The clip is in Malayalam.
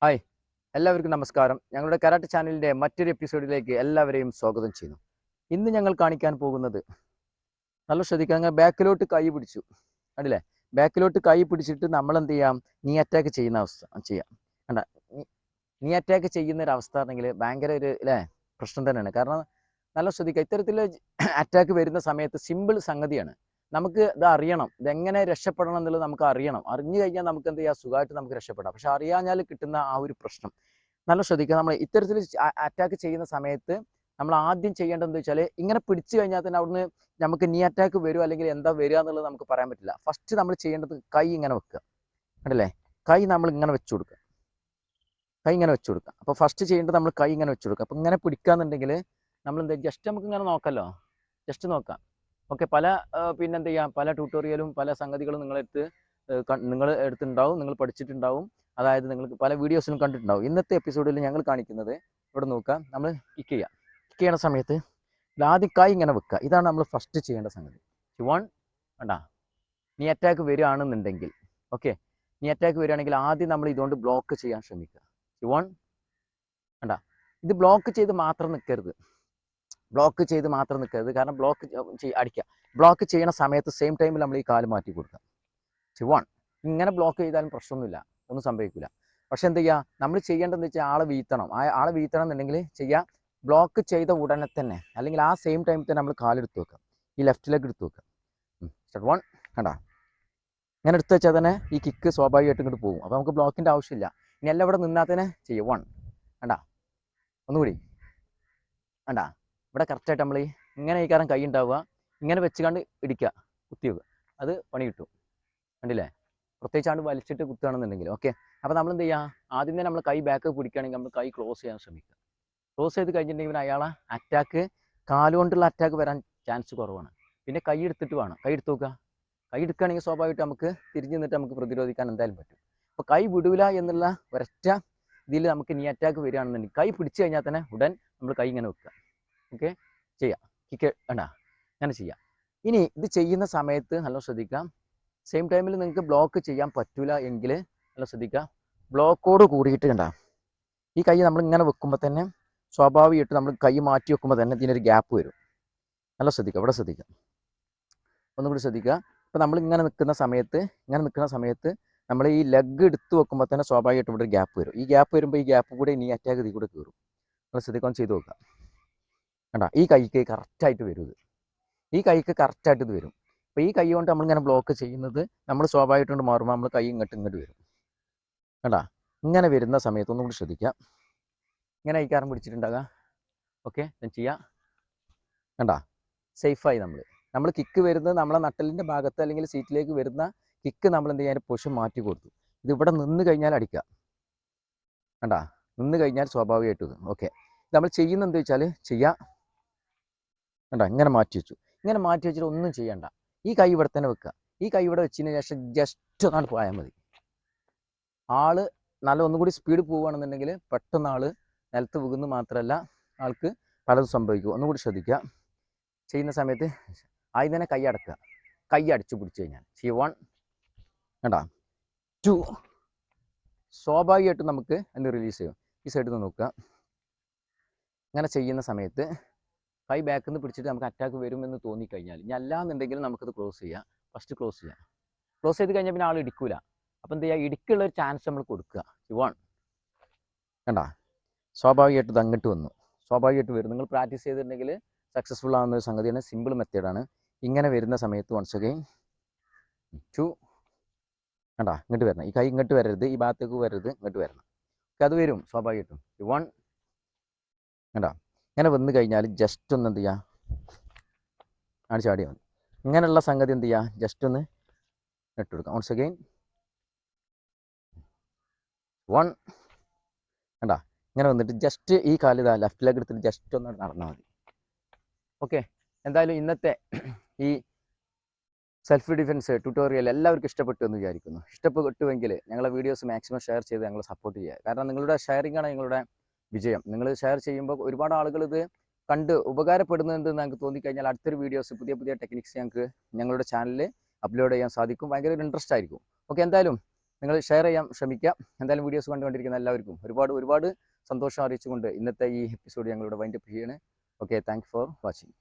ഹായ് എല്ലാവർക്കും നമസ്കാരം. ഞങ്ങളുടെ കരാട്ടെ ചാനലിൻ്റെ മറ്റൊരു എപ്പിസോഡിലേക്ക് എല്ലാവരെയും സ്വാഗതം ചെയ്യുന്നു. ഇന്ന് ഞങ്ങൾ കാണിക്കാൻ പോകുന്നത് നല്ല ശ്രദ്ധിക്കുക. അങ്ങനെ ബാക്കിലോട്ട് കൈ പിടിച്ചു കണ്ടില്ലേ? ബാക്കിലോട്ട് കൈ പിടിച്ചിട്ട് നമ്മൾ എന്ത് ചെയ്യാം? നീ അറ്റാക്ക് ചെയ്യുന്ന അവസ്ഥ ചെയ്യാം. കണ്ട, നീ അറ്റാക്ക് ചെയ്യുന്ന ഒരു അവസ്ഥ ആണെങ്കിൽ ഭയങ്കര ഒരു പ്രശ്നം തന്നെയാണ്. കാരണം നല്ല ശ്രദ്ധിക്കുക, ഇത്തരത്തിൽ അറ്റാക്ക് വരുന്ന സമയത്ത് സിമ്പിൾ സംഗതിയാണ്. നമുക്ക് ഇത് അറിയണം, ഇതെങ്ങനെ രക്ഷപ്പെടണം എന്നുള്ളത് നമുക്ക് അറിയണം. അറിഞ്ഞു കഴിഞ്ഞാൽ നമുക്ക് എന്ത് ചെയ്യാം? സുഖമായിട്ട് നമുക്ക് രക്ഷപ്പെടാം. പക്ഷെ അറിയാഞ്ഞാൽ കിട്ടുന്ന ആ ഒരു പ്രശ്നം നല്ല ശ്രദ്ധിക്കുക. നമ്മൾ ഇത്തരത്തിൽ അറ്റാക്ക് ചെയ്യുന്ന സമയത്ത് നമ്മൾ ആദ്യം ചെയ്യേണ്ടത് എന്താ വെച്ചാൽ, ഇങ്ങനെ പിടിച്ചു കഴിഞ്ഞാൽ തന്നെ അവിടുന്ന് നമുക്ക് നീ അറ്റാക്ക് വരും അല്ലെങ്കിൽ എന്താ വരിക എന്നുള്ളത് നമുക്ക് പറയാൻ പറ്റില്ല. ഫസ്റ്റ് നമ്മൾ ചെയ്യേണ്ടത് കൈ ഇങ്ങനെ വെക്കുക. കണ്ടല്ലേ? കൈ നമ്മൾ ഇങ്ങനെ വെച്ചു കൊടുക്കുക. കൈ ഇങ്ങനെ വെച്ചു കൊടുക്കുക. അപ്പോൾ ഫസ്റ്റ് ചെയ്യേണ്ടത് നമ്മൾ കൈ ഇങ്ങനെ വെച്ചു കൊടുക്കുക. അപ്പോൾ ഇങ്ങനെ പിടിക്കാന്നുണ്ടെങ്കിൽ നമ്മൾ എന്താ, ജസ്റ്റ് നമുക്ക് ഇങ്ങനെ നോക്കാമല്ലോ, ജസ്റ്റ് നോക്കാം. ഓക്കെ, പല പിന്നെന്ത് ചെയ്യാം, പല ട്യൂട്ടോറിയലും പല സംഗതികളും നിങ്ങൾ എടുത്തിട്ടുണ്ടാവും, നിങ്ങൾ പഠിച്ചിട്ടുണ്ടാവും. അതായത് നിങ്ങൾക്ക് പല വീഡിയോസിലും കണ്ടിട്ടുണ്ടാവും. ഇന്നത്തെ എപ്പിസോഡിൽ ഞങ്ങൾ കാണിക്കുന്നത്, ഇവിടെ നോക്കാം, നമ്മൾ കിക്ക് ചെയ്യുക. കിക്ക് ചെയ്യുന്ന സമയത്ത് ആദ്യം കൈ ഇങ്ങനെ വെക്കുക. ഇതാണ് നമ്മൾ ഫസ്റ്റ് ചെയ്യേണ്ട സംഗതി. വൺ, വേണ്ട, നീ അറ്റാക്ക് വരികയാണെന്നുണ്ടെങ്കിൽ, ഓക്കെ, നീ അറ്റാക്ക് വരികയാണെങ്കിൽ ആദ്യം നമ്മൾ ഇതുകൊണ്ട് ബ്ലോക്ക് ചെയ്യാൻ ശ്രമിക്കുക. വൺ, വേണ്ട, ഇത് ബ്ലോക്ക് ചെയ്ത് മാത്രം നിൽക്കരുത്. ബ്ലോക്ക് ചെയ്ത് മാത്രം നിൽക്കരുത്. കാരണം അടിക്കുക. ബ്ലോക്ക് ചെയ്യണ സമയത്ത് സെയിം ടൈമിൽ നമ്മൾ ഈ കാല് മാറ്റി കൊടുക്കുക. വൺ, ഇങ്ങനെ ബ്ലോക്ക് ചെയ്താലും പ്രശ്നമൊന്നുമില്ല, ഒന്നും സംഭവിക്കില്ല. പക്ഷെ എന്ത് ചെയ്യുക, നമ്മൾ ചെയ്യേണ്ടതെന്ന് വെച്ചാൽ ആളെ വീഴ്ത്തണം. ആളെ വീഴ്ത്തണം എന്നുണ്ടെങ്കിൽ ചെയ്യുക, ബ്ലോക്ക് ചെയ്ത ഉടനെ തന്നെ അല്ലെങ്കിൽ ആ സെയിം ടൈമിൽ തന്നെ നമ്മൾ കാലെടുത്ത് വെക്കുക. ഈ ലെഫ്റ്റ് ലെഗ് എടുത്ത് വെക്കുക. വൺ, കണ്ട, ഇങ്ങനെ എടുത്ത് വെച്ചാൽ തന്നെ ഈ കിക്ക് സ്വാഭാവികമായിട്ട് ഇങ്ങോട്ട് പോകും. അപ്പോൾ നമുക്ക് ബ്ലോക്കിൻ്റെ ആവശ്യമില്ല. ഇനി എല്ലാം ഇവിടെ നിന്നാൽ തന്നെ ചെയ്യുക. വൺ, കണ്ട, ഒന്നുകൂടി, കണ്ട, ഇവിടെ കറക്റ്റായിട്ട് നമ്മൾ ഇങ്ങനെ ഈ കാരണം കൈ ഉണ്ടാവുക, ഇങ്ങനെ വെച്ചുകൊണ്ട് ഇടിക്കുക, കുത്തി വെക്കുക, അത് പണി കിട്ടും. കണ്ടില്ലേ? പ്രത്യേകിച്ചാണ്ട് വലിച്ചിട്ട് കുത്തുകയാണെന്നുണ്ടെങ്കിൽ. ഓക്കെ, അപ്പോൾ നമ്മൾ എന്ത് ചെയ്യുക, ആദ്യം തന്നെ നമ്മൾ കൈ ബാക്ക് പിടിക്കുകയാണെങ്കിൽ നമ്മൾ കൈ ക്ലോസ് ചെയ്യാൻ ശ്രമിക്കുക. ക്ലോസ് ചെയ്ത് കഴിഞ്ഞിട്ടുണ്ടെങ്കിൽ അയാളെ അറ്റാക്ക്, കാലുകൊണ്ടുള്ള അറ്റാക്ക് വരാൻ ചാൻസ് കുറവാണ്. പിന്നെ കൈ എടുത്തിട്ട് വേണം, കൈ എടുത്ത് നോക്കുക. കൈ എടുക്കുകയാണെങ്കിൽ സ്വാഭാവികമായിട്ട് നമുക്ക് തിരിഞ്ഞു നിന്നിട്ട് നമുക്ക് പ്രതിരോധിക്കാൻ എന്തായാലും പറ്റും. അപ്പോൾ കൈ വിടൂല എന്നുള്ള ഒരൊറ്റ ഇതിൽ നമുക്ക് നീ അറ്റാക്ക് വരികയാണെന്നുണ്ടെങ്കിൽ കൈ പിടിച്ചു കഴിഞ്ഞാൽ തന്നെ ഉടൻ നമ്മൾ കൈ ഇങ്ങനെ വെക്കുക. ഓക്കെ, ചെയ്യാം. കിക്ക് വേണ്ട, അങ്ങനെ ചെയ്യാം. ഇനി ഇത് ചെയ്യുന്ന സമയത്ത് നല്ല ശ്രദ്ധിക്കാം, സെയിം ടൈമിൽ നിങ്ങൾക്ക് ബ്ലോക്ക് ചെയ്യാൻ പറ്റൂല എങ്കിൽ നല്ല ശ്രദ്ധിക്കുക, ബ്ലോക്കോട് കൂടിയിട്ട് കണ്ട ഈ കൈ നമ്മൾ ഇങ്ങനെ വെക്കുമ്പോൾ തന്നെ സ്വാഭാവികമായിട്ട് നമ്മൾ കൈ മാറ്റി വെക്കുമ്പോൾ തന്നെ ഇതിനൊരു ഗ്യാപ്പ് വരും. നല്ല ശ്രദ്ധിക്കുക, ഇവിടെ ശ്രദ്ധിക്കുക, ഒന്നും കൂടി ശ്രദ്ധിക്കുക. ഇപ്പോൾ നമ്മൾ ഇങ്ങനെ നിൽക്കുന്ന സമയത്ത് നമ്മൾ ഈ ലെഗ് എടുത്ത് വെക്കുമ്പോൾ തന്നെ സ്വാഭാവികമായിട്ട് ഇവിടെ ഒരു ഗ്യാപ്പ് വരും. ഈ ഗ്യാപ്പ് വരുമ്പോൾ ഈ ഗ്യാപ്പ് കൂടെ ഇനി അറ്റാക്ക് ഇതിൽ കൂടെ കയറും. നല്ല ശ്രദ്ധിക്കാൻ ചെയ്ത് നോക്കുക. കണ്ട, ഈ കൈക്ക് കറക്റ്റായിട്ട് വരും. ഈ കൈക്ക് കറക്റ്റായിട്ട് ഇത് വരും. അപ്പോൾ ഈ കൈ കൊണ്ട് നമ്മളിങ്ങനെ ബ്ലോക്ക് ചെയ്യുന്നത് നമ്മൾ സ്വാഭാവികമായിട്ട് മാറുമ്പോൾ നമ്മൾ കൈ ഇങ്ങോട്ട് വരും. കണ്ട, ഇങ്ങനെ വരുന്ന സമയത്ത് ഒന്നും കൂടി ശ്രദ്ധിക്കുക. ഇങ്ങനെ കൈക്കാരം പിടിച്ചിട്ടുണ്ടാകുക. ഓക്കെ, ഞാൻ ചെയ്യാം. കണ്ട, സേഫായി നമ്മൾ കിക്ക് വരുന്നത് നമ്മളെ നട്ടലിൻ്റെ ഭാഗത്ത് അല്ലെങ്കിൽ സീറ്റിലേക്ക് വരുന്ന കിക്ക് നമ്മൾ എന്ത് ചെയ്യാൻ പൊസിഷൻ മാറ്റി കൊടുത്തു. ഇത് ഇവിടെ നിന്ന് കഴിഞ്ഞാൽ അടിക്കുക. കണ്ട, നിന്ന് കഴിഞ്ഞാൽ സ്വാഭാവികമായിട്ട് ഇത്. ഓക്കെ, നമ്മൾ ചെയ്യുന്നത് എന്താ വെച്ചാൽ ചെയ്യുക. കണ്ട, ഇങ്ങനെ മാറ്റി വെച്ചു. ഇങ്ങനെ മാറ്റി വെച്ചിട്ട് ഒന്നും ചെയ്യണ്ട. ഈ കൈ ഇവിടെ തന്നെ വെക്കുക. ഈ കൈ ഇവിടെ വെച്ചതിന് ശേഷം ജസ്റ്റ് ഒന്നാണ് പോയാൽ മതി. ആള് നല്ല ഒന്നുകൂടി സ്പീഡ് പോവുകയാണെന്നുണ്ടെങ്കിൽ പെട്ടെന്ന് ആള് നിലത്ത് വീകുന്നു മാത്രമല്ല ആൾക്ക് പലതും സംഭവിക്കും. ഒന്നുകൂടി ശ്രദ്ധിക്കുക. ചെയ്യുന്ന സമയത്ത് ആദ്യം തന്നെ കൈ അടക്കുക. കൈ അടിച്ചു പിടിച്ചു കഴിഞ്ഞാൽ വൺ, കണ്ട, ടു, സ്വാഭാവികമായിട്ടും നമുക്ക് എന്ത് റിലീസ് ചെയ്യും. ഈ സൈഡിൽ നിന്ന് നോക്കുക. ഇങ്ങനെ ചെയ്യുന്ന സമയത്ത് കൈ ബാക്കിൽ നിന്ന് പിടിച്ചിട്ട് നമുക്ക് അറ്റാക്ക് വരുമെന്ന് തോന്നിക്കഴിഞ്ഞാൽ, ഇനി അല്ലാന്നുണ്ടെങ്കിൽ നമുക്കത് ക്ലോസ് ചെയ്യാം. ഫസ്റ്റ് ക്ലോസ് ചെയ്യാം. ക്ലോസ് ചെയ്ത് കഴിഞ്ഞാൽ പിന്നെ ആൾ ഇടിക്കൂല. അപ്പോൾ എന്ത് ചെയ്യുക, ഇടിക്കുള്ള ഒരു ചാൻസ് നമ്മൾ കൊടുക്കുക. വൺ, കണ്ട, സ്വാഭാവികമായിട്ട് ഇത് അങ്ങോട്ട് വന്നു. സ്വാഭാവികമായിട്ട് വരും. നിങ്ങൾ പ്രാക്ടീസ് ചെയ്തിട്ടുണ്ടെങ്കിൽ സക്സസ്ഫുൾ ആവുന്ന ഒരു സംഗതിയാണ്. സിമ്പിൾ മെത്തേഡാണ്. ഇങ്ങനെ വരുന്ന സമയത്ത് വൺസ് അഗൈൻ, ടു, കണ്ട, ഇങ്ങോട്ട് വരണം. ഈ കൈ ഇങ്ങോട്ട് വരരുത്, ഈ ഭാഗത്തേക്ക് വരരുത്, ഇങ്ങോട്ട് വരണം. അത് വരും സ്വാഭാവികമായിട്ടും. വൺ, കണ്ട, ഇങ്ങനെ വന്നു കഴിഞ്ഞാൽ ജസ്റ്റ് ഒന്ന് എന്ത് ചെയ്യുക, ആണ് ചാടിയാൽ മതി. ഇങ്ങനെയുള്ള സംഗതി എന്ത് ചെയ്യുക, ജസ്റ്റ് ഒന്ന് ഇട്ട് കൊടുക്കാം. വൺസ് അഗൈൻ, വൺ, കണ്ട, ഇങ്ങനെ വന്നിട്ട് ജസ്റ്റ് ഈ കാല് ഇതാ ലെഫ്റ്റ് ലെഗ് എടുത്തിട്ട് ജസ്റ്റ് ഒന്ന് നടന്നാൽ മതി. ഓക്കെ, എന്തായാലും ഇന്നത്തെ ഈ സെൽഫ് ഡിഫെൻസ് ട്യൂട്ടോറിയൽ എല്ലാവർക്കും ഇഷ്ടപ്പെട്ടു എന്ന് വിചാരിക്കുന്നു. ഇഷ്ടപ്പെട്ടുവെങ്കിൽ ഞങ്ങളെ വീഡിയോസ് മാക്സിമം ഷെയർ ചെയ്ത് ഞങ്ങളെ സപ്പോർട്ട് ചെയ്യുക. കാരണം നിങ്ങളുടെ ഷെയറിംഗാണ് ഞങ്ങളുടെ വിജയം. നിങ്ങൾ ഷെയർ ചെയ്യുമ്പോൾ ഒരുപാട് ആളുകൾ ഇത് കണ്ട് ഉപകാരപ്പെടുന്നുണ്ടെന്ന് ഞങ്ങൾക്ക് തോന്നിക്കഴിഞ്ഞാൽ അടുത്തൊരു വീഡിയോസ്, പുതിയ പുതിയ ടെക്നിക്സ് ഞങ്ങളുടെ ചാനലിൽ അപ്ലോഡ് ചെയ്യാൻ സാധിക്കും. ഭയങ്കര ഒരു ഇൻട്രസ്റ്റ് ആയിരിക്കും. ഓക്കെ, എന്തായാലും നിങ്ങൾ ഷെയർ ചെയ്യാൻ ശ്രമിക്കുക. എന്തായാലും വീഡിയോസ് കണ്ടുകൊണ്ടിരിക്കുന്ന എല്ലാവർക്കും ഒരുപാട് സന്തോഷം അറിയിച്ചുകൊണ്ട് ഇന്നത്തെ ഈ എപ്പിസോഡ് ഞങ്ങളിവിടെ വൈൻഡപ്പ് ചെയ്യണേ. Okay, thanks for watching.